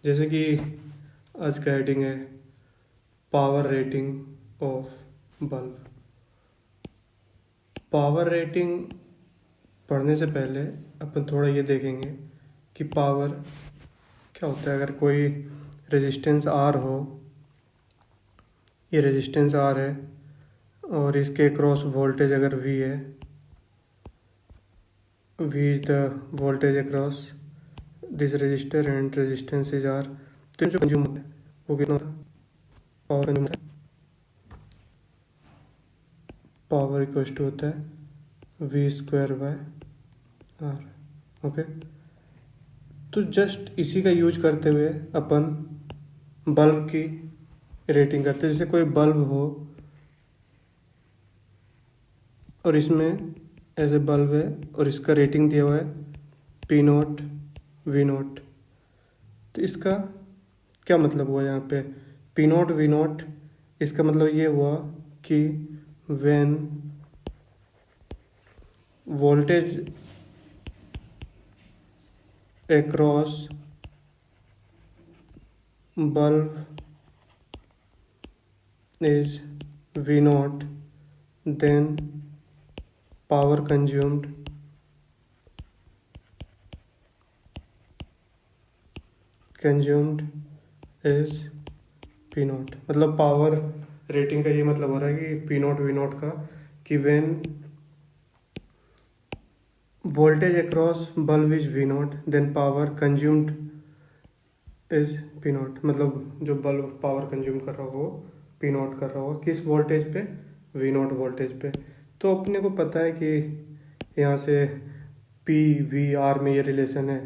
जैसे कि आज का हेडिंग है power rating of bulb. Power rating पढ़ने से पहले अपन थोड़ा ये देखेंगे कि पावर क्या होता है। अगर कोई रेजिस्टेंस आर हो, ये रेजिस्टेंस आर है और इसके क्रॉस वोल्टेज अगर वी है, V is the voltage across this resistor and resistance is R, तो जो कंज्यूम होता है वो कितना होता है? पावर कंज्यूम होता है, पावर इक्वल टू होता है V square by R. Okay, तो जस्ट इसी का यूज करते हुए अपन बल्ब की रेटिंग करते हैं। जैसे कोई बल्ब हो और इसमें ऐसे बल्ब है और इसका रेटिंग दिया हुआ है पी नॉट वी नॉट, तो इसका क्या मतलब हुआ यहाँ पे पी नॉट वी नॉट? इसका मतलब ये हुआ कि when voltage across bulb is V naught, then power consumed is P naught। मतलब पावर रेटिंग का ये मतलब हो रहा है कि P naught V naught का कि when voltage across bulb is V naught then power consumed is P naught। मतलब जो बल्ब पावर कंज्यूम कर रहा हो P naught कर रहा हो किस वोल्टेज पे? V naught वोल्टेज पे। तो अपने को पता है कि यहाँ से P V R में ये रिलेशन है,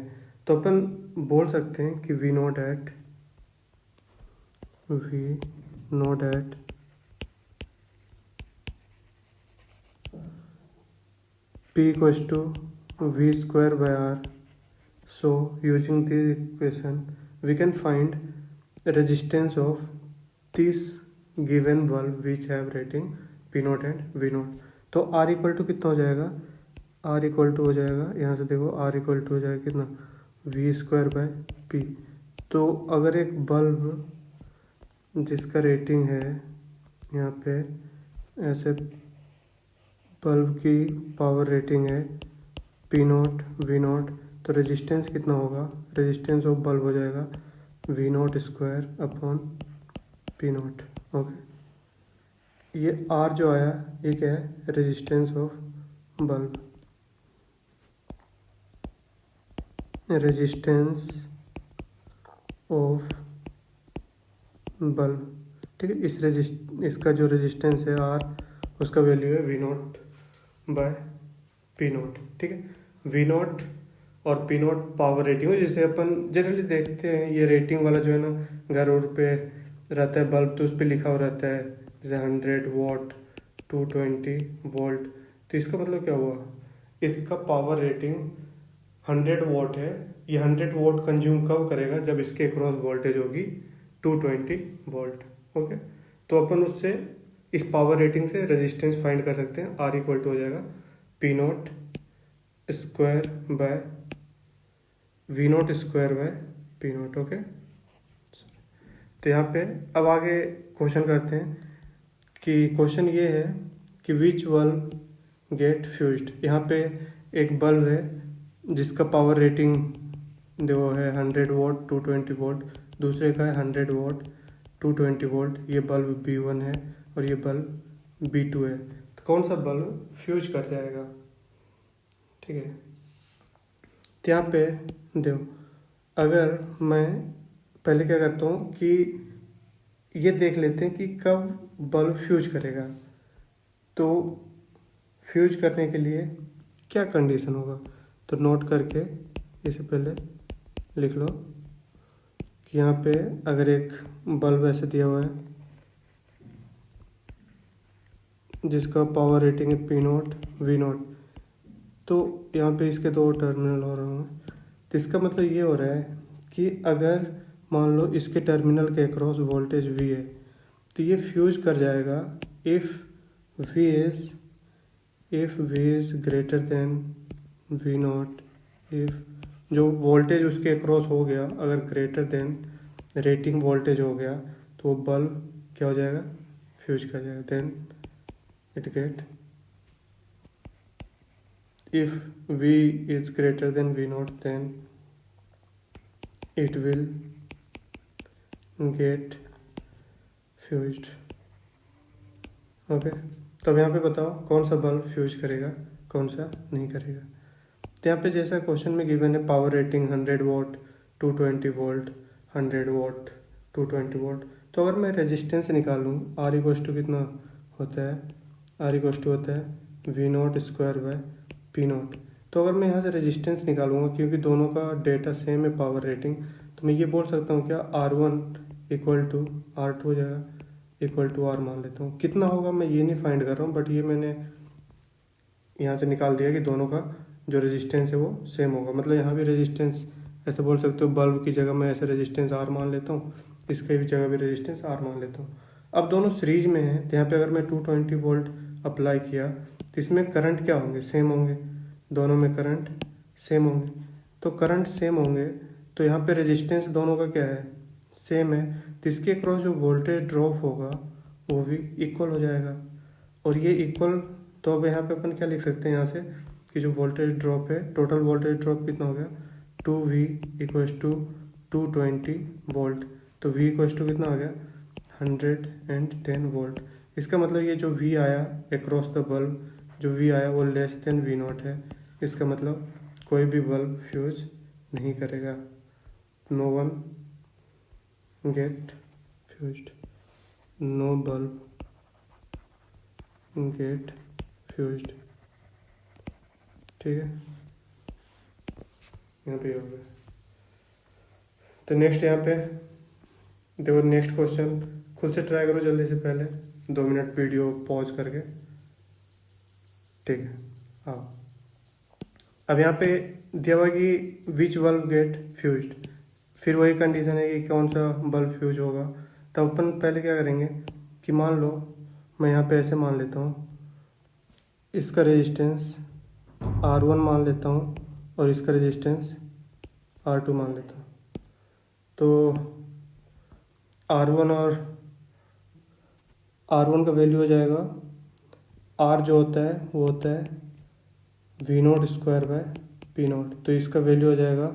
तो अपन बोल सकते हैं कि V naught at P equals to V square by R. So using this equation we can find resistance of this given bulb which have rating P naught and V naught। तो R equal to कितना हो जाएगा? R equal to हो जाएगा, यहाँ से देखो R equal to हो जाएगा कितना? V square by P। तो अगर एक बल्ब जिसका रेटिंग है यहाँ पे ऐसे बल्ब की पावर रेटिंग है P नॉट V नॉट, तो रेजिस्टेंस कितना होगा? रेजिस्टेंस ऑफ बल्ब हो जाएगा V not square upon P not. Okay, ये R जो आया ये क्या है? Resistance of bulb, resistance of bulb. ठीक है, इसका जो रेजिस्टेंस है R, उसका वैल्यू है V naught by P naught. ठीक है, V नॉट और P नॉट पावर रेटिंग है। जैसे अपन जनरली देखते हैं ये रेटिंग वाला जो है ना घर और पे रहता है बल्ब, तो उस पर लिखा हुआ रहता है जैसे 100 वॉट 220 वोल्ट। तो इसका मतलब क्या हुआ? इसका पावर रेटिंग 100 वॉट है, ये 100 वॉट कंज्यूम कब करेगा? जब इसके क्रॉस वोल्टेज होगी 220 वोल्ट। ओके, तो अपन उससे इस पावर रेटिंग से रेजिस्टेंस फाइंड कर सकते हैं। R इक्वल टू हो जाएगा P not square bye V not square bye P not. Okay, तो यहाँ पे अब आगे क्वेश्चन करते हैं कि क्वेश्चन ये है कि विच बल्ब गेट फ्यूज्ड। यहाँ पे एक बल्ब है जिसका पावर रेटिंग जो है 100 वोल्ट 220 वोल्ट, दूसरे का है 100 वोल्ट 220 वोल्ट। ये बल्ब B1 है और ये बल्ब B2 है। तो कौन सा बल्ब फ्यूज कर जाएगा? ठीक है, तो यहाँ पे देखो, अगर मैं पहले क्या करता हूँ कि ये देख लेते हैं कि कब बल्ब फ्यूज करेगा। तो फ्यूज करने के लिए क्या कंडीशन होगा, तो नोट करके इसे पहले लिख लो कि यहाँ पे अगर एक बल्ब ऐसे दिया हुआ है जिसका पावर रेटिंग है P नॉट V नॉट, तो यहाँ पे इसके दो टर्मिनल हो रहे हैं। तो इसका मतलब ये हो रहा है कि अगर मान लो इसके टर्मिनल के अक्रॉस वोल्टेज V है तो ये फ्यूज कर जाएगा if V is greater than V not, if जो वोल्टेज उसके क्रॉस हो गया, अगर ग्रेटर देन रेटिंग वोल्टेज हो गया, तो वो बल्ब क्या हो जाएगा, फ्यूज कर जाएगा। Then it get, if V is greater than V naught, then it will get fused। Okay, तब यहाँ पे बताओ कौन सा बल्ब फ्यूज करेगा, कौन सा नहीं करेगा। तो यहाँ पे जैसा क्वेश्चन में गिवन है power rating 100 what, 220 volt, 100 what, 220 volt, तो अगर मैं रेजिस्टेंस निकालूँ, आर इक्वस टू कितना होता है, आर इक्वस टू होता है V naught square by P naught. तो अगर मैं यहाँ से रेजिस्टेंस निकालूंगा, क्योंकि दोनों का डेटा सेम है पावर रेटिंग, तो मैं ये बोल सकता हूँ क्या, R1 इक्वल टू R2 हो जाएगा, इक्वल टू R मान लेता हूँ। कितना होगा मैं ये नहीं फाइंड कर रहा हूँ, बट ये मैंने यहाँ से निकाल दिया कि दोनों का जो रेजिस्टेंस है वो सेम होगा। मतलब यहाँ भी रेजिस्टेंस ऐसे बोल सकते हो, बल्ब की जगह मैं ऐसे रेजिस्टेंस R मान लेता हूँ, इसके भी जगह भी रेजिस्टेंस R मान लेता हूँ। अब दोनों सीरीज में है, तो यहाँ पे अगर मैं 220 वोल्ट अप्लाई किया, तो इसमें करंट क्या होंगे, सेम होंगे, दोनों में करंट सेम होंगे। तो करंट सेम होंगे, तो यहाँ पे रेजिस्टेंस दोनों का क्या है, सेम है, तो इसके क्रॉस जो वोल्टेज ड्रॉप होगा वो भी इक्वल हो जाएगा। और ये इक्वल, तो अब यहाँ पे अपन क्या लिख सकते हैं यहाँ से, कि जो वोल्टेज ड्रॉप है, टोटल वोल्टेज ड्रॉप कितना हो गया, 2V इक्वस टू 220 वोल्ट। तो V इक्वस टू कितना आ गया, 110 वोल्ट। इसका मतलब ये जो V आया अक्रॉस द बल्ब, जो V आया वो लेस देन V नॉट है। इसका मतलब कोई भी बल्ब फ्यूज नहीं करेगा, no one get fused, no bulb get fused. ठीक है, यहाँ पे हो गया। तो नेक्स्ट यहाँ पे देखो, नेक्स्ट क्वेश्चन खुद से ट्राई करो जल्दी से, पहले 2 मिनट वीडियो पॉज करके। ठीक है, हाँ। अब यहाँ पे दिया हुआ कि विच बल्ब गेट फ्यूज्ड, फिर वही कंडीशन है कि कौन सा बल्ब फ्यूज होगा। तब अपन पहले क्या करेंगे कि मान लो मैं यहाँ पे ऐसे मान लेता हूँ, इसका रेजिस्टेंस R1 मान लेता हूँ और इसका रेजिस्टेंस R2 मान लेता हूँ। तो R1 और R1 का वैल्यू हो जाएगा, R जो होता है वो होता है V not square by P naught. तो इसका वैल्यू हो जाएगा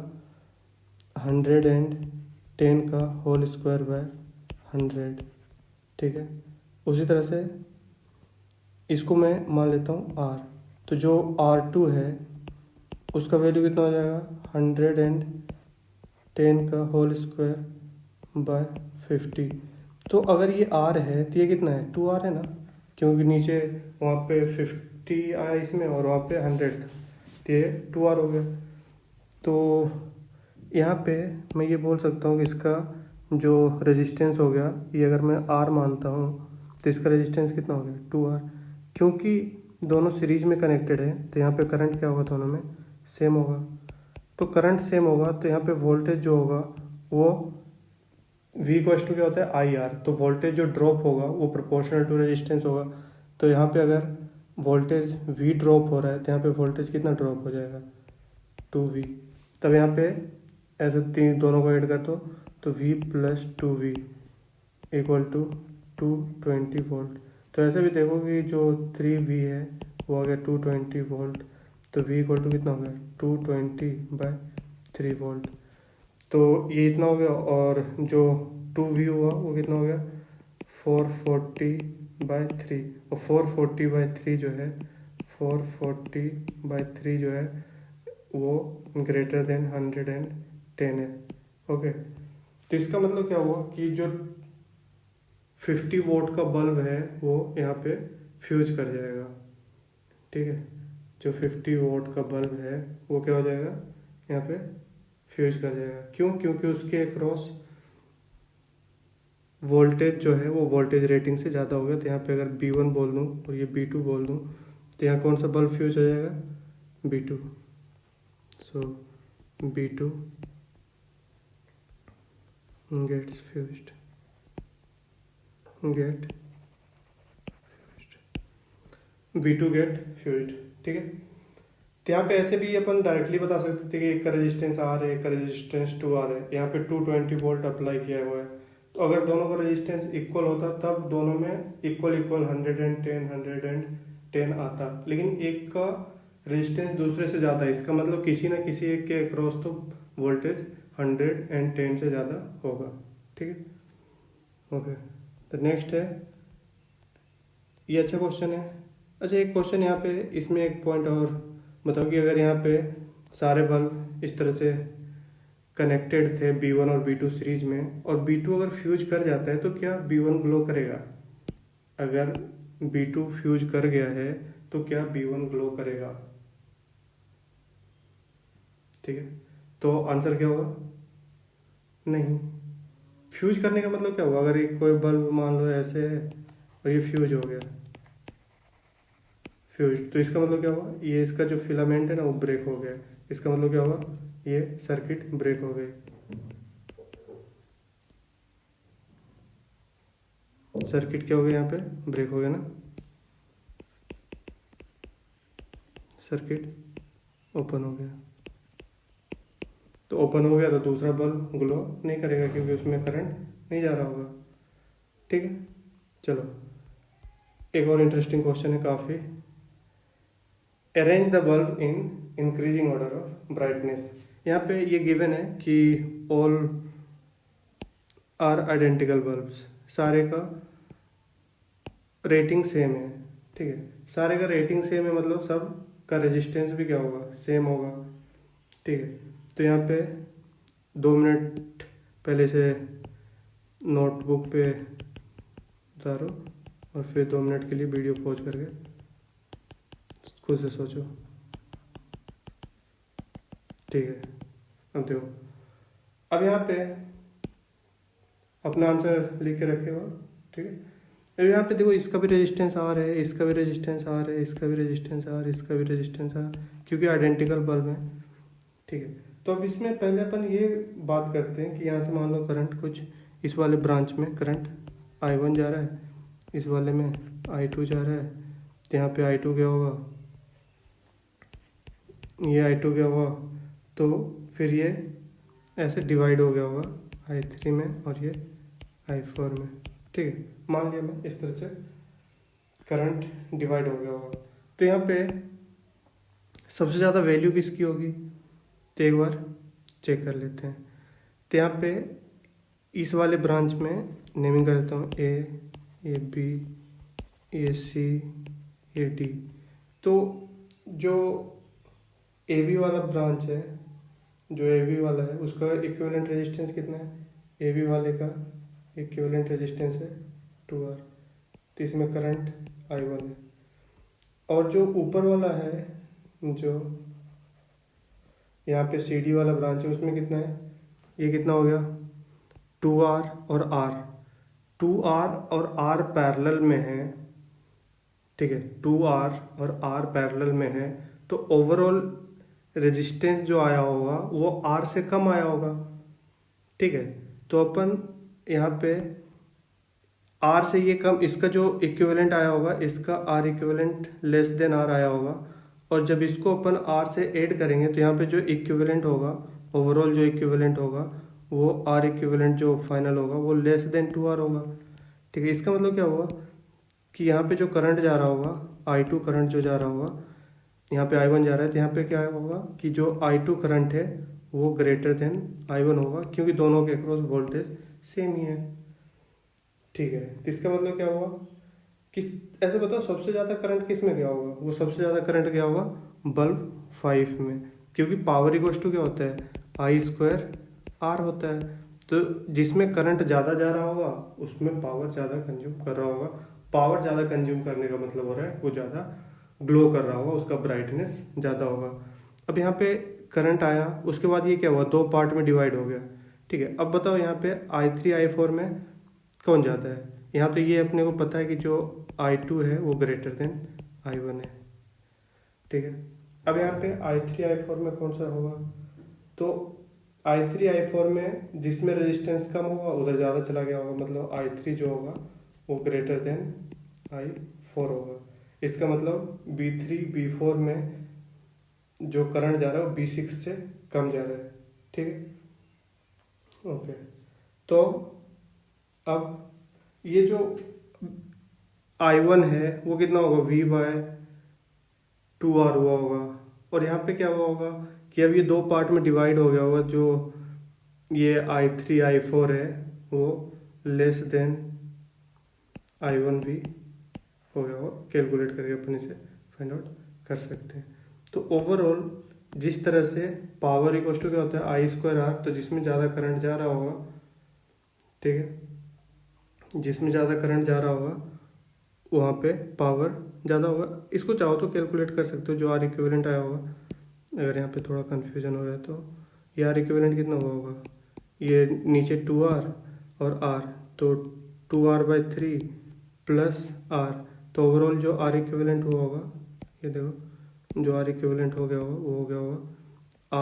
110 का होल स्क्वायर बाय 100। ठीक है, उसी तरह से इसको मैं मान लेता हूँ R। तो जो R2 है उसका वैल्यू कितना हो जाएगा, 110 का होल स्क्वायर बाय 50। तो अगर ये R है तो ये कितना है, 2R है ना, क्योंकि नीचे वहाँ पे 50 आया इसमें और वहाँ पे 100 था, तो ये 2R हो गया। तो यहाँ पे मैं ये बोल सकता हूँ कि इसका जो रेजिस्टेंस हो गया, ये अगर मैं R मानता हूँ तो इसका रेजिस्टेंस कितना हो गया, 2R। क्योंकि दोनों सीरीज में कनेक्टेड है, तो यहाँ पे करंट क्या होगा, दोनों में सेम होगा। तो करंट सेम होगा, तो यहाँ पे वोल्टेज जो होगा वो V इक्वस टू क्या होता है, IR। तो वोल्टेज जो ड्रॉप होगा वो प्रोपोर्शनल टू रेजिस्टेंस होगा। तो यहाँ पे अगर वोल्टेज V ड्रॉप हो रहा है, तो यहाँ पे वोल्टेज कितना ड्रॉप हो जाएगा, 2V। तब यहाँ पे ऐसे तीन दोनों को ऐड कर दो, तो V plus 2V equal to 220 volt. तो ऐसे भी देखो कि जो 3V है वो आ गया 220 वोल्ट, तो V इक्वल टू कितना हो गया, 220/3 वोल्ट। तो ये इतना हो गया, और जो 2V हुआ वो कितना हो गया, 440/3। और 440/3 जो है, 440/3 जो है वो ग्रेटर देन 110 है। ओके, तो इसका मतलब क्या हुआ कि जो 50 वोल्ट का बल्ब है वो यहाँ पे फ्यूज कर जाएगा। ठीक है, जो 50 वोल्ट का बल्ब है वो क्या हो जाएगा, यहाँ पे फ्यूज कर जाएगा। क्यों, क्योंकि उसके अक्रॉस वोल्टेज जो है वो वोल्टेज रेटिंग से ज़्यादा हो गया। तो यहाँ पे अगर B1 बोल दूँ और ये B2 बोल दूँ, तो यहाँ कौन सा बल्ब फ्यूज हो जाएगा, B2। सो B2 gets fused, B2 get fused। ठीक है, तो यहाँ पे ऐसे भी अपन डायरेक्टली बता सकते थे कि एक का रेजिस्टेंस आर है, एक का रेजिस्टेंस 2R है। यहाँ पे 220 वोल्ट अप्लाई किया हुआ है, तो अगर दोनों का रेजिस्टेंस इक्वल होता तब दोनों में इक्वल इक्वल 110 आता, लेकिन एक का रेजिस्टेंस दूसरे से ज़्यादा है, इसका मतलब किसी ना किसी एक के अक्रॉस तो वोल्टेज 110 से ज़्यादा होगा। ठीक है, ओके। तो नेक्स्ट है, ये अच्छा क्वेश्चन है। अच्छा, एक क्वेश्चन यहाँ पे, इसमें एक पॉइंट और बताओ कि अगर यहाँ पे सारे बल्ब इस तरह से कनेक्टेड थे B1 और B2 सीरीज में, और B2 अगर फ्यूज कर जाता है तो क्या B1 ग्लो करेगा? अगर B2 फ्यूज कर गया है तो क्या B1 ग्लो करेगा? ठीक है, तो आंसर क्या होगा? नहीं। फ्यूज करने का मतलब क्या होगा? अगर एक कोई बल्ब मान लो ऐसे है और ये फ्यूज हो गया, फ्यूज, तो इसका मतलब क्या होगा? ये इसका जो फिलामेंट है ना वो ब्रेक हो गया, इसका मतलब क्या होगा? ये सर्किट ब्रेक हो गई। सर्किट क्या हो गया? यहाँ पे ब्रेक हो गया ना, सर्किट ओपन हो गया। तो ओपन हो गया तो दूसरा बल्ब ग्लो नहीं करेगा क्योंकि उसमें करंट नहीं जा रहा होगा। ठीक है, चलो एक और इंटरेस्टिंग क्वेश्चन है काफ़ी। Arrange the bulb in increasing order of brightness. यहाँ पे ये गिवन है कि ऑल आर आइडेंटिकल बल्ब्स, सारे का रेटिंग सेम है। ठीक है, सारे का रेटिंग सेम है मतलब सब का रेजिस्टेंस भी क्या होगा? सेम होगा। ठीक है, तो यहाँ पे 2 मिनट पहले से नोटबुक पे उतारो और फिर 2 मिनट के लिए वीडियो पॉज करके खुद से सोचो। ठीक है, अब देखो, अब यहाँ पे अपना आंसर लिख के रखे हो। ठीक है, अब यहाँ पे देखो, इसका भी रेजिस्टेंस आर है, इसका भी रेजिस्टेंस आर है, इसका भी रेजिस्टेंस आर, इसका भी रेजिस्टेंस आर, क्योंकि आइडेंटिकल बल्ब है। ठीक है, तो अब इसमें पहले अपन ये बात करते हैं कि यहाँ से मान लो करंट कुछ इस वाले ब्रांच में करंट I1 जा रहा है, इस वाले में I2 जा रहा है, तो यहाँ पे I2 क्या होगा? ये I2 क्या होगा? तो फिर ये ऐसे डिवाइड हो गया होगा I3 में और ये I4 में। ठीक है, मान लिया मैं इस तरह से करंट डिवाइड हो गया होगा। तो यहाँ पे सबसे ज़्यादा वैल्यू किसकी होगी? तो एक बार चेक कर लेते हैं। तो यहाँ पे इस वाले ब्रांच में नेमिंग कर देता हूँ A B, A C, A D. तो जो ए बी वाला ब्रांच है, जो ए बी वाला है, उसका इक्विवेलेंट रेजिस्टेंस कितना है? ए बी वाले का इक्विवेलेंट रेजिस्टेंस है 2R, तो इसमें करंट I1 है। और जो ऊपर वाला है, जो यहाँ पे सी डी वाला ब्रांच है, उसमें कितना है? ये कितना हो गया? 2R और R, 2R और R पैरेलल में है। ठीक है, 2R और R पैरेलल में है, तो ओवरऑल रेजिस्टेंस जो आया होगा वो R से कम आया होगा। ठीक है, तो अपन यहाँ पे R से ये कम, इसका जो इक्विवेलेंट आया होगा, इसका R equivalent less than R आया होगा, और जब इसको अपन R से ऐड करेंगे तो यहाँ पे जो इक्विवेलेंट होगा, ओवरऑल जो इक्विवेलेंट होगा वो R इक्विवेलेंट जो फाइनल होगा वो लेस देन 2R होगा। ठीक है, इसका मतलब क्या होगा कि यहाँ पे जो करंट जा रहा होगा, I2 करंट जो जा रहा होगा, यहाँ पे I1 जा रहा है, तो यहाँ पे क्या होगा कि जो I2 करंट है वो ग्रेटर देन I1 होगा, क्योंकि दोनों के अक्रॉस वोल्टेज सेम ही है। ठीक है, तो इसका मतलब क्या हुआ कि ऐसे बताओ सबसे ज़्यादा करंट किस में गया होगा? वो सबसे ज़्यादा करंट गया होगा बल्ब 5 में, क्योंकि पावर इक्वल टू क्या होता है? I2R होता है। तो जिसमें करंट ज़्यादा जा रहा होगा उसमें पावर ज़्यादा कंज्यूम कर रहा होगा। पावर ज़्यादा कंज्यूम करने का मतलब हो रहा है वो ज़्यादा ग्लो कर रहा होगा, उसका ब्राइटनेस ज़्यादा होगा। अब यहाँ पे करंट आया, उसके बाद ये क्या हुआ? 2 पार्ट में डिवाइड हो गया। ठीक है, अब बताओ यहाँ पे I3 I4 में कौन जाता है? यहाँ तो ये अपने को पता है कि जो I2 है वो ग्रेटर देन I1 है। ठीक है, अब यहाँ पे I3 I4 में कौन सा होगा? तो I3 I4 में जिसमें रेजिस्टेंस कम होगा उधर ज़्यादा चला गया होगा, मतलब I3 जो होगा वो ग्रेटर देन I4 होगा। इसका मतलब B3 B4 में जो करंट जा रहा है वो B6 से कम जा रहा है, ठीक है। ओके, तो अब ये जो I1 है वो कितना होगा, V/2R हुआ होगा। और यहाँ पे क्या हुआ होगा कि अब ये दो पार्ट में डिवाइड हो गया होगा, जो ये I3 I4 है वो लेस देन I1 भी हो गया होगा। कैलकुलेट करके अपन इसे फाइंड आउट कर सकते हैं। तो ओवरऑल जिस तरह से पावर इक्वल टू क्या होता है I²R, तो जिसमें ज़्यादा करंट जा रहा होगा, ठीक है, जिसमें ज़्यादा करंट जा रहा होगा वहाँ पे पावर ज़्यादा होगा। इसको चाहो तो कैलकुलेट कर सकते हो, जो R इक्विवेलेंट आया होगा। अगर यहाँ पे थोड़ा कन्फ्यूजन हो रहा है तो ये R इक्विवेलेंट कितना हुआ होगा, ये नीचे 2R और R, तो 2R/3 प्लस R, तो ओवरऑल जो R इक्विवेलेंट हुआ होगा, ये देखो जो R इक्विवेलेंट हो गया होगा वो हो गया होगा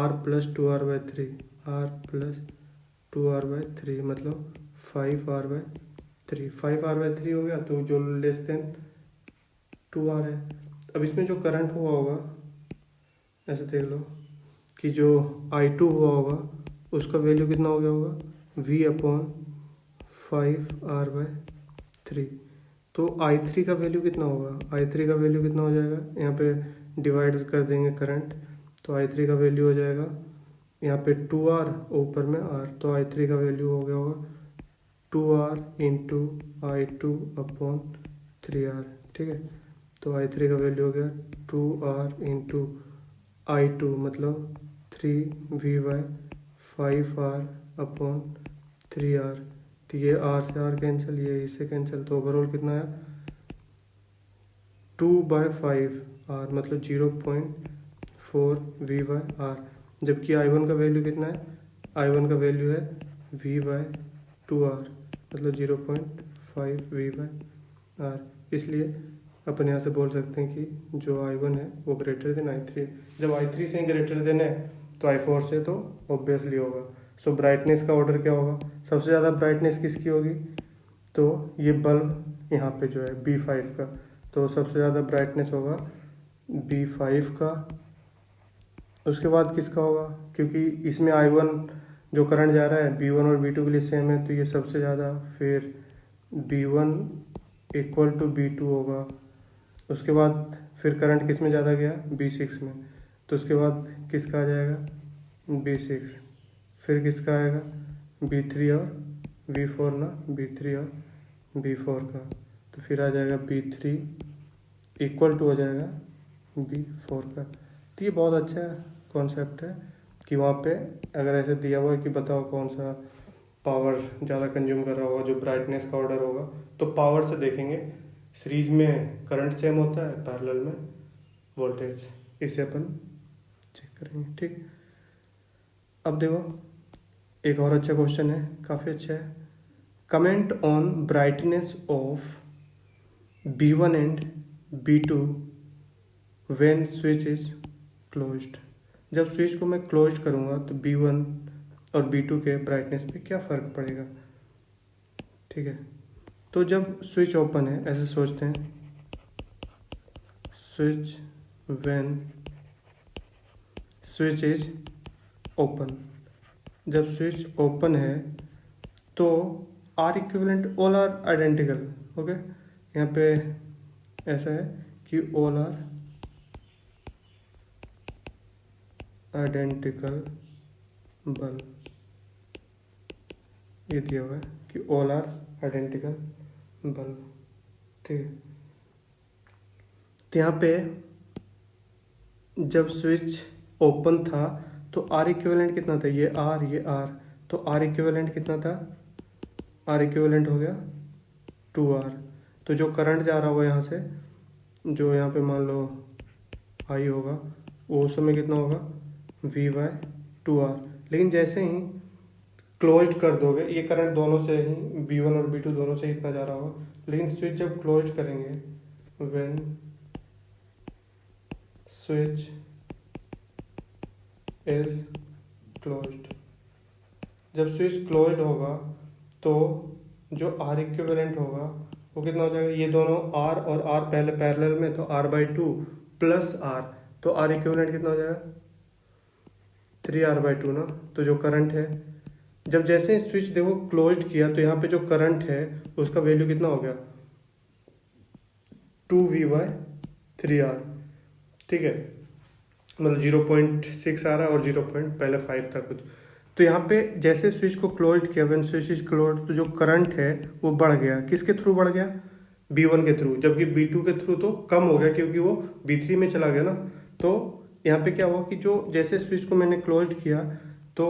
R plus 2R/3, R plus 2R/3 मतलब 5R/3, 5R/3 हो गया, तो जो लेस देन 2R है। अब इसमें जो करंट हुआ होगा ऐसे देख लो कि जो I2 हुआ होगा उसका वैल्यू कितना हो गया होगा, V/5R/3। तो I3 का वैल्यू कितना होगा, I3 का वैल्यू कितना हो जाएगा, यहाँ पे डिवाइड कर देंगे करंट, तो I3 का वैल्यू हो जाएगा यहाँ पे 2R ऊपर में R, तो I3 का वैल्यू हो गया होगा 2R इंटू I2/3R, ठीक है। तो I3 का वैल्यू हो गया 2R इंटू I2 मतलब 3V/5R/3R। तो ये R से R कैंसिल, ये इससे कैंसिल, तो ओवरऑल कितना है 2/5R मतलब 0.4 V/R। जबकि I1 का वैल्यू कितना है, I1 का वैल्यू है V/2R मतलब 0.5 V/R। इसलिए अपन यहाँ से बोल सकते हैं कि जो I1 है वो ग्रेटर देन I3 है। जब I3 से ग्रेटर देन है तो I4 से तो ऑब्वियसली होगा। सो ब्राइटनेस का ऑर्डर क्या होगा, सबसे ज़्यादा ब्राइटनेस किसकी होगी, तो ये बल्ब यहाँ पे जो है B5 का, तो सबसे ज़्यादा ब्राइटनेस होगा B5 का। उसके बाद किसका होगा, क्योंकि इसमें I1 जो करंट जा रहा है B1 और B2 के लिए सेम है, तो ये सबसे ज़्यादा, फिर B1 इक्वल टू B2 होगा। उसके बाद फिर करंट किस में ज़्यादा गया, B6 में, तो उसके बाद किसका आ जाएगा B6, फिर किसका आएगा B3 और B4 ना, B3 और B4 का, तो फिर आ जाएगा B3 इक्वल टू हो जाएगा B4 का। तो ये बहुत अच्छा कॉन्सेप्ट है कि वहाँ पे अगर ऐसे दिया हुआ है कि बताओ कौन सा पावर ज़्यादा कंज्यूम कर रहा होगा, जो ब्राइटनेस का ऑर्डर होगा, तो पावर से देखेंगे। सीरीज में करंट सेम होता है, पैरेलल में वोल्टेज, इसे अपन चेक करेंगे, ठीक। अब देखो एक और अच्छा क्वेश्चन है, काफ़ी अच्छा है। Comment on brightness of B1 and B2 when switch is closed. जब स्विच को मैं क्लोज करूँगा तो B1 और B2 के ब्राइटनेस पे क्या फ़र्क पड़ेगा, ठीक है। तो जब स्विच ओपन है, ऐसे सोचते हैं, switch when switch is open, जब स्विच ओपन है तो are equivalent all are identical, okay. यहाँ पे ऐसा है कि ऑल आर आइडेंटिकल बल्ब, ये दिया हुआ है कि ऑल आर आइडेंटिकल बल्ब, ठीक है। तो यहाँ पे जब स्विच ओपन था तो आर इक्विवेलेंट कितना था, ये आर, तो आर इक्विवेलेंट कितना था, आर इक्विवेलेंट हो गया 2R। तो जो करंट जा रहा होगा यहाँ से, जो यहाँ पे मान लो आई होगा, वो उस समय कितना होगा V/2R। लेकिन जैसे ही क्लोज्ड कर दोगे, ये करंट दोनों से ही B1 और B2 दोनों से ही इतना जा रहा होगा, लेकिन स्विच जब क्लोज्ड करेंगे, व्हेन स्विच इज क्लोज्ड, जब स्विच क्लोज्ड होगा तो जो आर इक्विवेलेंट होगा वो कितना हो जाएगा, ये दोनों R और R पहले पैरेलल में, तो R/2 प्लस R, तो आर इक्विवेलेंट कितना हो जाएगा 3R/2 ना। तो जो करंट है, जब जैसे स्विच देखो क्लोज्ड किया तो यहाँ पे जो करंट है उसका वैल्यू कितना हो गया 2V/3R, ठीक है, मतलब 0.6 आ रहा है और 0.5 था कुछ। तो यहाँ पे जैसे स्विच को क्लोज्ड किया, व्हेन स्विच इज क्लोज्ड, तो जो करंट है वो बढ़ गया। किसके थ्रू बढ़ गया B1 के थ्रू, जबकि B2 के थ्रू तो कम हो गया क्योंकि वो B3 में चला गया ना। तो यहाँ पे क्या हुआ कि जो जैसे स्विच को मैंने क्लोज्ड किया तो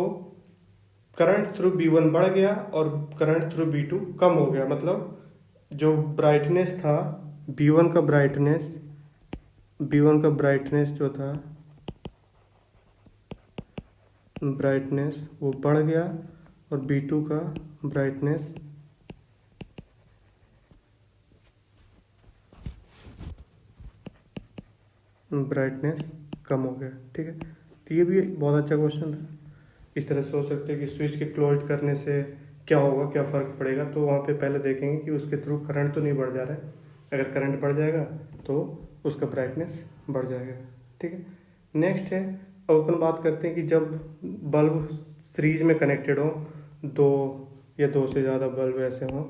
करंट थ्रू B1 बढ़ गया और करंट थ्रू B2 कम हो गया। मतलब जो ब्राइटनेस था B1 का ब्राइटनेस जो था ब्राइटनेस वो बढ़ गया और B2 का ब्राइटनेस कम हो गया, ठीक है। तो ये भी बहुत अच्छा क्वेश्चन है। इस तरह से सोच सकते हैं कि स्विच के क्लोज करने से क्या होगा, क्या फ़र्क पड़ेगा। तो वहाँ पे पहले देखेंगे कि उसके थ्रू करंट तो नहीं बढ़ जा रहा है। अगर करंट बढ़ जाएगा तो उसका ब्राइटनेस बढ़ जाएगा, ठीक है। नेक्स्ट है, अब अपन बात करते हैं कि जब बल्ब सीरीज में कनेक्टेड हो, दो या दो से ज़्यादा बल्ब ऐसे हों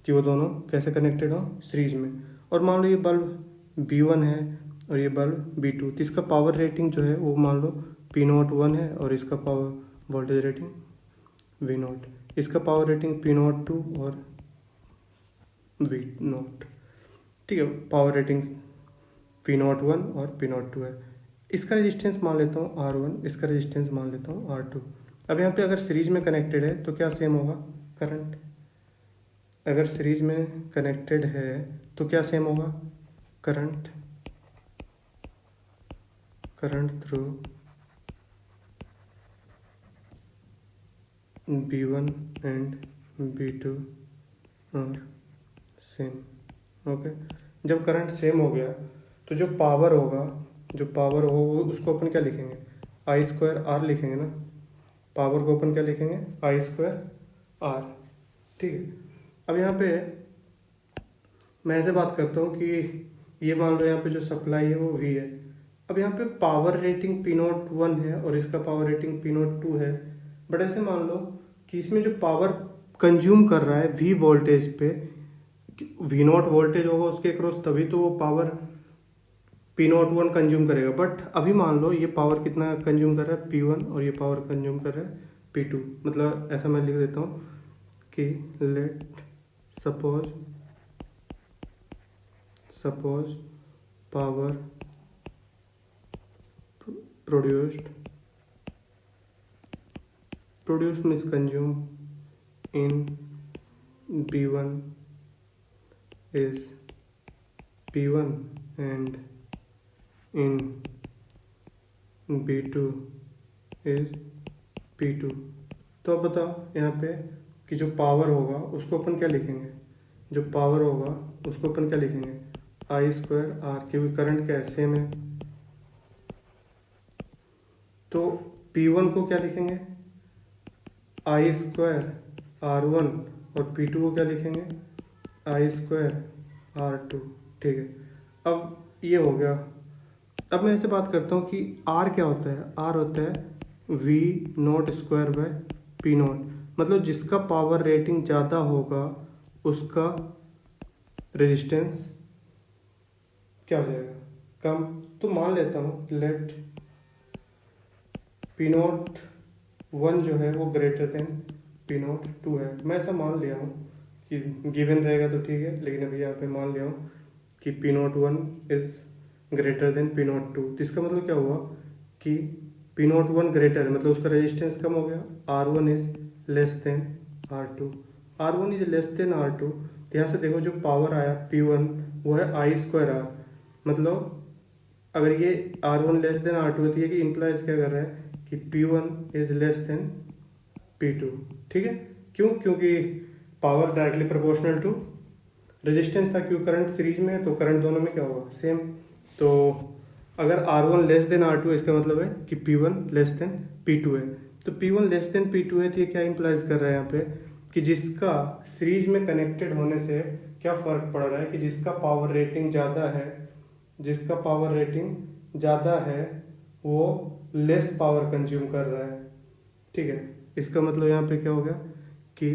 कि वो दोनों कैसे कनेक्टेड हो सीरीज में, और मान लो ये बल्ब B1 है और ये बल्ब B2, तो इसका पावर रेटिंग जो है वो मान लो P01 है और इसका पावर वोल्टेज रेटिंग V0, इसका पावर रेटिंग P02 और V0, ठीक है। पावर रेटिंग P01 और P02 है। इसका रेजिस्टेंस मान लेता हूँ R1, इसका रेजिस्टेंस मान लेता हूँ R2। अब यहाँ पे अगर सीरीज में कनेक्टेड है तो क्या सेम होगा करंट, अगर सीरीज में कनेक्टेड है तो क्या सेम होगा current through B1 and B2 और सेम, ओके। जब करंट सेम हो गया तो जो पावर होगा उसको अपन क्या लिखेंगे I²R लिखेंगे ना। पावर को अपन क्या लिखेंगे I²R, ठीक है। अब यहाँ पे मैं ऐसे बात करता हूँ कि ये मान लो यहाँ पे जो सप्लाई है वो V है। अब यहाँ पे पावर रेटिंग P01 है और इसका पावर रेटिंग P02 है, बट ऐसे मान लो कि इसमें जो पावर कंज्यूम कर रहा है V वोल्टेज पे, V0 वोल्टेज होगा उसके क्रॉस, तभी तो वो पावर P01 कंज्यूम करेगा। बट अभी मान लो ये पावर कितना कंज्यूम कर रहा है P1 और ये पावर कंज्यूम कर रहा है P2। मतलब ऐसा मैं लिख देता हूँ कि let suppose power produced means consume in B1 is P1 and in B2 is P2। तो अब बताओ यहाँ पे कि जो पावर होगा उसको अपन क्या लिखेंगे, I²R, क्योंकि करंट क्या है सेम है। तो P1 को क्या लिखेंगे I²R1 और P2 को क्या लिखेंगे I²R2, ठीक है। अब ये हो गया। अब मैं ऐसे बात करता हूँ कि R क्या होता है, R होता है V0² मतलब जिसका पावर रेटिंग ज़्यादा होगा उसका रेजिस्टेंस क्या हो जाएगा कम। तो मान लेता हूँ लेट P01 जो है वो ग्रेटर देन P02 है। मैं ऐसा मान लिया हूँ कि गिवन रहेगा तो ठीक है, लेकिन अभी यहाँ पे मान लिया हूँ कि P01 is greater than P02। तो इसका मतलब क्या हुआ कि P01 ग्रेटर है, मतलब उसका रेजिस्टेंस कम हो गया। R1 is less than R2, R1 is less than R2। तो यहाँ से देखो जो पावर आया P1 वो है I²R, मतलब अगर ये R1 लेस देन R2 है तो ये कि इम्प्लाइज क्या कर रहा है कि P1 is less than P2, ठीक है। क्यों, क्योंकि power directly proportional to resistance था, क्योंकि करंट सीरीज में है तो करंट दोनों में क्या होगा सेम। तो अगर R1 लेस देन R2 इसका मतलब है कि P1 लेस देन P2 है। तो P1 लेस देन P2 है तो ये क्या इंप्लाइज कर रहा है यहाँ पे कि जिसका सीरीज में कनेक्टेड होने से क्या फर्क पड़ रहा है कि जिसका पावर रेटिंग ज़्यादा है, जिसका पावर रेटिंग ज़्यादा है वो लेस पावर कंज्यूम कर रहा है, ठीक है। इसका मतलब यहाँ पे क्या हो गया कि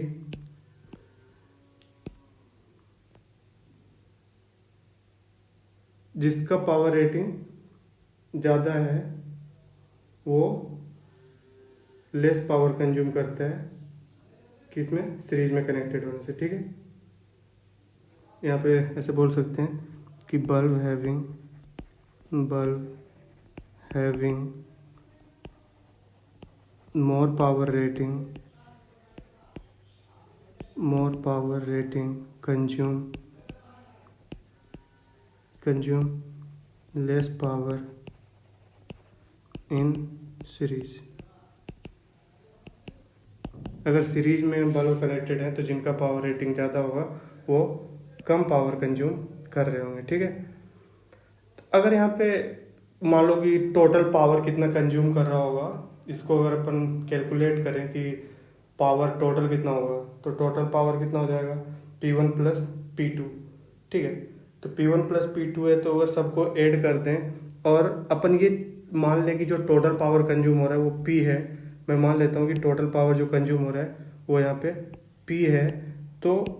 जिसका पावर रेटिंग ज़्यादा है वो लेस पावर कंज्यूम करता है किसमें, सीरीज में कनेक्टेड होने से, ठीक है। यहाँ पे ऐसे बोल सकते हैं कि bulb having more power rating consume less power in series. अगर सीरीज में बल्ब कनेक्टेड है तो जिनका पावर रेटिंग ज़्यादा होगा वो कम पावर कंज्यूम कर रहे होंगे, ठीक है। अगर यहाँ पे मान लो कि टोटल पावर कितना कंज्यूम कर रहा होगा, इसको अगर अपन कैलकुलेट करें कि पावर टोटल कितना होगा, तो टोटल पावर कितना हो जाएगा P1 प्लस P2, ठीक है। तो P1 प्लस P2 है, तो अगर सबको ऐड कर दें और अपन ये मान लें कि जो टोटल पावर कंज्यूम हो रहा है वो P है, मैं मान लेता हूँ कि टोटल पावर जो कंज्यूम हो रहा है वो यहाँ पे P है, तो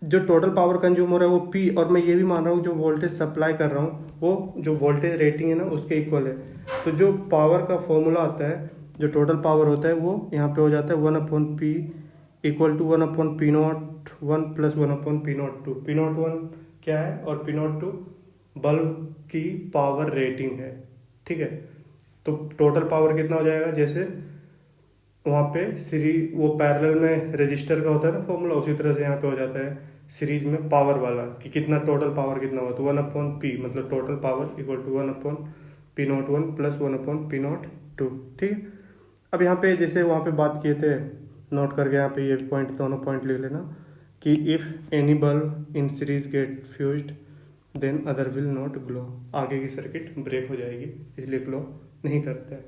जो टोटल पावर कंज्यूम हो रहा है वो P, और मैं ये भी मान रहा हूँ जो वोल्टेज सप्लाई कर रहा हूँ वो जो वोल्टेज रेटिंग है ना उसके इक्वल है। तो जो पावर का फॉर्मूला आता है, जो टोटल पावर होता है वो यहाँ पे हो जाता है 1/P equal to 1/P01 plus 1/P02। P01 क्या है और P02 बल्ब की पावर रेटिंग है, ठीक है। तो टोटल पावर कितना हो जाएगा, जैसे वहाँ पे सीरीज वो पैरेलल में रजिस्टर का होता है ना फॉर्मूला, उसी तरह से यहाँ पे हो जाता है सीरीज में पावर वाला कि कितना टोटल पावर कितना हुआ, तो 1/P मतलब total power equal to 1/P01 plus 1/P02, ठीक है। अब यहाँ पे जैसे वहाँ पे बात किए थे, नोट करके यहाँ पे ये पॉइंट, दोनों पॉइंट लिख लेना कि if any bulb in series get fused then other will not glow. आगे की सर्किट ब्रेक हो जाएगी, इसलिए ग्लो नहीं करता है,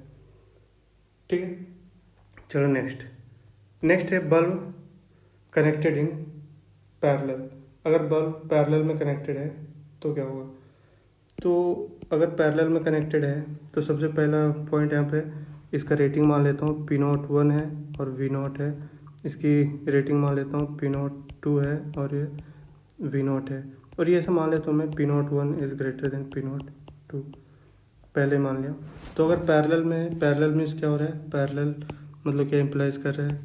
ठीक है। चलो नेक्स्ट है बल्ब कनेक्टेड इन पैरेलल। अगर बल्ब पैरेलल में कनेक्टेड है तो क्या होगा, तो अगर पैरेलल में कनेक्टेड है तो सबसे पहला पॉइंट यहाँ पे इसका रेटिंग मान लेता हूँ P01 है और V0 है, इसकी रेटिंग मान लेता हूँ P02 है और ये V0 है, और ये ऐसा मान लेता हूँ मैं P01 is greater than P02, पहले मान लिया। तो अगर पैरेलल मीन्स क्या हो रहा है, पैरेलल मतलब क्या इम्प्लाइज कर रहा है,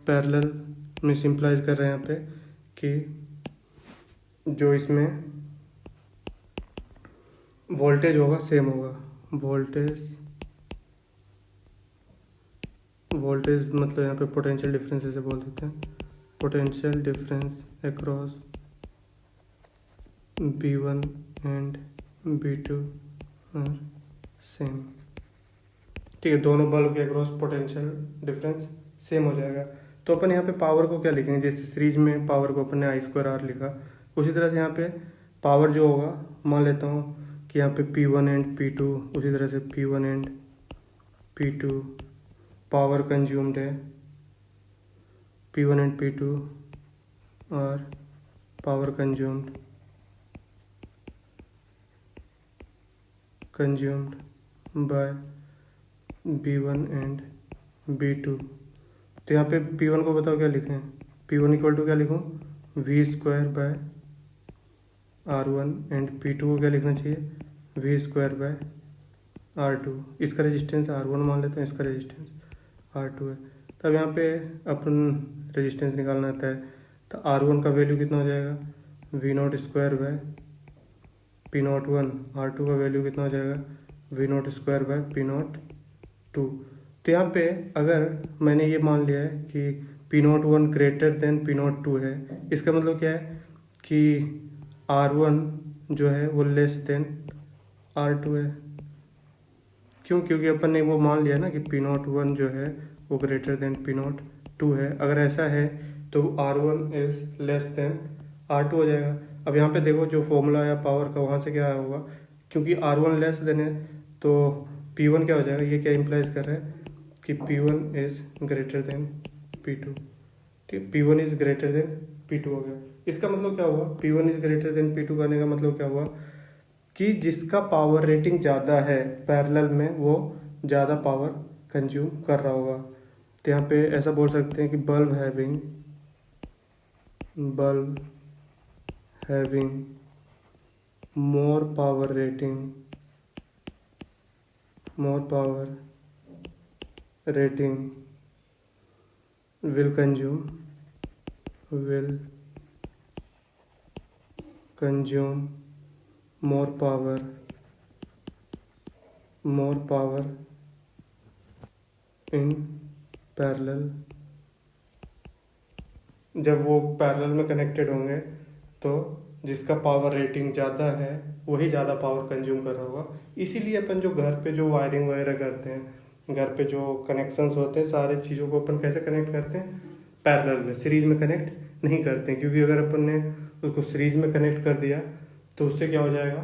पैरेलल मीन्स इम्प्लाइज कर रहे हैं यहाँ पे कि जो इसमें वोल्टेज होगा सेम होगा, वोल्टेज मतलब यहाँ पे पोटेंशियल डिफरेंस ऐसे बोल देते हैं, potential difference across B1 and B2 are same, ठीक है। दोनों बल्ब के अक्रॉस पोटेंशियल डिफरेंस सेम हो जाएगा। तो अपन यहाँ पे पावर को क्या लिखेंगे, जैसे सीरीज में पावर को अपन ने I2R लिखा, उसी तरह से यहाँ पे पावर जो होगा मान लेता हूँ कि यहाँ पे P1 एंड P2, उसी तरह से P1 and P2 power consumed है, P1 एंड P2 और power consumed by B1 and B2। तो यहाँ पे P1 को बताओ क्या लिखें, P1 इक्वल टू क्या लिखूँ V² bye R1 and P2 को क्या लिखना चाहिए V² बाय R2। इसका रेजिस्टेंस R1 मान लेते हैं, इसका रेजिस्टेंस R2 है। तब यहाँ पे अपन रेजिस्टेंस निकालना आता है, तो R1 का वैल्यू कितना हो जाएगा V0² बाय P01, R2 का वैल्यू कितना हो जाएगा V0² बाय P02। तो यहाँ पे अगर मैंने ये मान लिया है कि P01 ग्रेटर देन P02 है, इसका मतलब क्या है कि R1 जो है वो लेस देन R2 है। क्यों, क्योंकि अपन ने वो मान लिया ना कि P01 जो है वो ग्रेटर देन P02 है। अगर ऐसा है तो R1 is less than R2 हो जाएगा। अब यहाँ पे देखो जो फॉर्मूला आया पावर का, वहाँ से क्या आया होगा, क्योंकि R1 लेस देन है तो P1 क्या हो जाएगा, ये क्या इम्प्लाइज कर रहा है कि P1 is greater than P2, ठीक, P1 is greater than P2 हो गया। इसका मतलब क्या हुआ, P1 is greater than P2 करने का मतलब क्या हुआ कि जिसका पावर रेटिंग ज़्यादा है पैरेलल में वो ज़्यादा पावर कंज्यूम कर रहा होगा। तो यहाँ पे ऐसा बोल सकते हैं कि bulb having more power rating will consume more power in parallel। जब वो पैरेलल में कनेक्टेड होंगे तो जिसका पावर रेटिंग ज़्यादा है वही ज़्यादा पावर कंज्यूम कर रहा होगा। इसीलिए अपन जो घर पे जो वायरिंग वगैरह करते हैं, घर पे जो कनेक्शंस होते हैं, सारे चीज़ों को अपन कैसे कनेक्ट करते हैं, पैरेलल में, सीरीज में कनेक्ट नहीं करते हैं। क्योंकि अगर अपन ने उसको सीरीज में कनेक्ट कर दिया तो उससे क्या हो जाएगा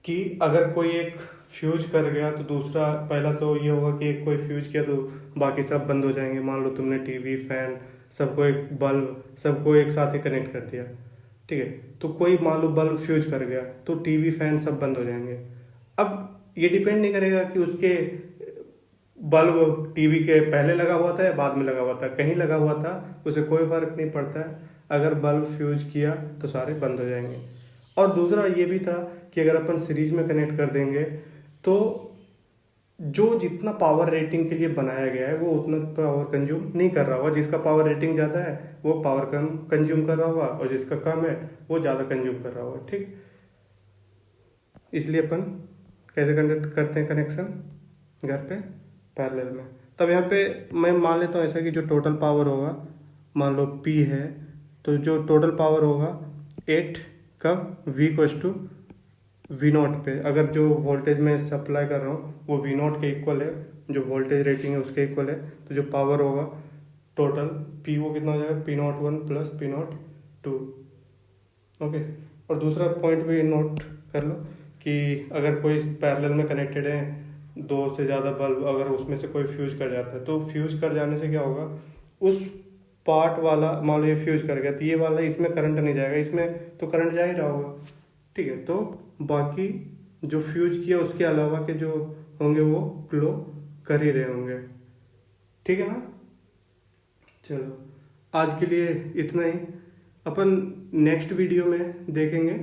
कि अगर कोई एक फ्यूज कर गया तो दूसरा, पहला तो ये होगा कि एक कोई फ्यूज किया तो बाकी सब बंद हो जाएंगे। मान लो तुमने टीवी, फैन, सबको एक बल्ब, सबको एक साथ ही कनेक्ट कर दिया, ठीक है, तो कोई मान लो बल्ब फ्यूज कर गया तो टीवी, फैन सब बंद हो जाएंगे। अब ये डिपेंड नहीं करेगा कि उसके बल्ब टीवी के पहले लगा हुआ था या बाद में लगा हुआ था, कहीं लगा हुआ था, उसे कोई फर्क नहीं पड़ता है। अगर बल्ब फ्यूज किया तो सारे बंद हो जाएंगे। और दूसरा ये भी था कि अगर अपन सीरीज में कनेक्ट कर देंगे तो जो जितना पावर रेटिंग के लिए बनाया गया है वो उतना पावर कंज्यूम नहीं कर रहा होगा। जिसका पावर रेटिंग ज़्यादा है वो पावर कम कंज्यूम कर रहा होगा और जिसका कम है वो ज़्यादा कंज्यूम कर रहा होगा। ठीक, इसलिए अपन कैसे कंडक्ट करते हैं कनेक्शन घर पे, पैरेलल में। तब यहाँ पे मैं मान लेता हूँ ऐसा कि जो टोटल पावर होगा, मान लो P है, तो जो टोटल पावर होगा 8 कब V/V0 पे, अगर जो वोल्टेज में सप्लाई कर रहा हूँ वो V0 के इक्वल है, जो वोल्टेज रेटिंग है उसके इक्वल है, तो जो पावर होगा टोटल P वो कितना हो जाएगा, P01 प्लस P02। ओके, और दूसरा पॉइंट भी नोट कर लो कि अगर कोई पैरेलल में कनेक्टेड है, दो से ज़्यादा बल्ब, अगर उसमें से कोई फ्यूज कर जाता है तो फ्यूज कर जाने से क्या होगा, उस पार्ट वाला, मान लो ये फ्यूज कर गया तो ये वाला, इसमें करंट नहीं जाएगा, इसमें तो करंट जा ही रहा होगा। ठीक है, तो बाकी जो फ्यूज किया उसके अलावा के जो होंगे वो फ्लो कर ही रहे होंगे। ठीक है ना, चलो आज के लिए इतना ही। अपन नेक्स्ट वीडियो में देखेंगे,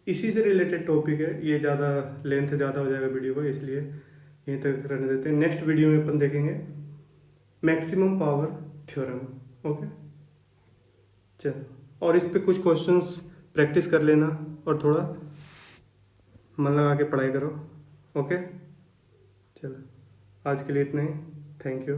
इसी से रिलेटेड टॉपिक है, ये ज़्यादा लेंथ ज़्यादा हो जाएगा वीडियो का, इसलिए यहीं तक रहने देते हैं। नेक्स्ट वीडियो में अपन देखेंगे मैक्सिमम पावर थ्योरम। ओके, चलो, और इस पे कुछ क्वेश्चंस प्रैक्टिस कर लेना और थोड़ा मन लगा के पढ़ाई करो। ओके, चलो आज के लिए इतना ही, थैंक यू।